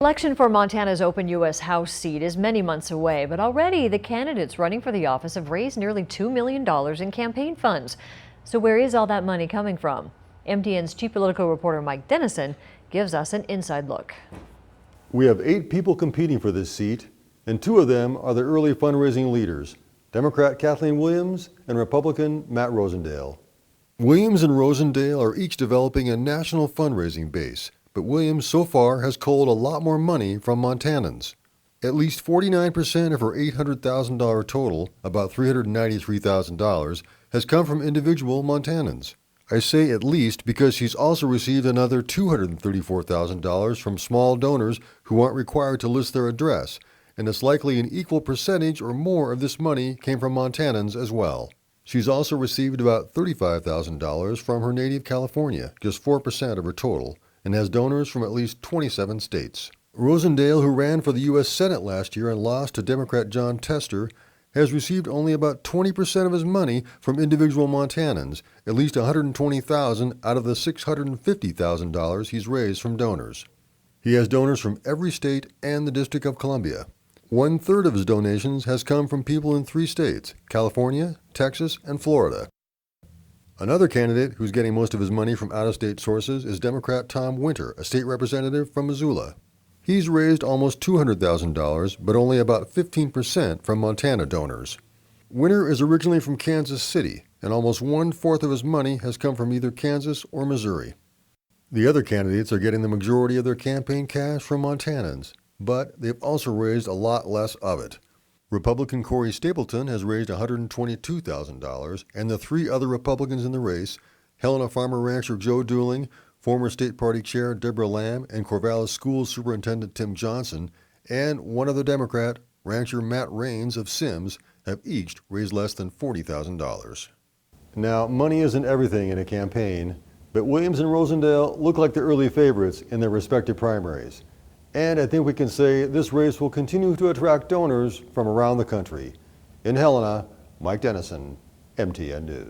Election for Montana's open U.S. House seat is many months away, but already the candidates running for the office have raised nearly $2 million in campaign funds. So where is all that money coming from? MTN's chief political reporter Mike Dennison gives us an inside look. We have 8 people competing for this seat, and 2 of them are the early fundraising leaders, Democrat Kathleen Williams and Republican Matt Rosendale. Williams and Rosendale are each developing a national fundraising base, but Williams so far has culled a lot more money from Montanans. At least 49% of her $800,000 total, about $393,000, has come from individual Montanans. I say at least because she's also received another $234,000 from small donors who aren't required to list their address, and it's likely an equal percentage or more of this money came from Montanans as well. She's also received about $35,000 from her native California, just 4% of her total, and has donors from at least 27 states. Rosendale, who ran for the U.S. Senate last year and lost to Democrat John Tester, has received only about 20% of his money from individual Montanans, at least $120,000 out of the $650,000 he's raised from donors. He has donors from every state and the District of Columbia. 1/3 of his donations has come from people in 3 states, California, Texas, and Florida. Another candidate who's getting most of his money from out-of-state sources is Democrat Tom Winter, a state representative from Missoula. He's raised almost $200,000, but only about 15% from Montana donors. Winter is originally from Kansas City, and almost 1/4 of his money has come from either Kansas or Missouri. The other candidates are getting the majority of their campaign cash from Montanans, but they've also raised a lot less of it. Republican Corey Stapleton has raised $122,000, and the 3 other Republicans in the race, Helena Farmer rancher Joe Dooling, former state party chair Deborah Lamb, and Corvallis School Superintendent Tim Johnson, and one other Democrat, rancher Matt Raines of Sims, have each raised less than $40,000. Now, money isn't everything in a campaign, but Williams and Rosendale look like the early favorites in their respective primaries. And I think we can say this race will continue to attract donors from around the country. In Helena, Mike Dennison, MTN News.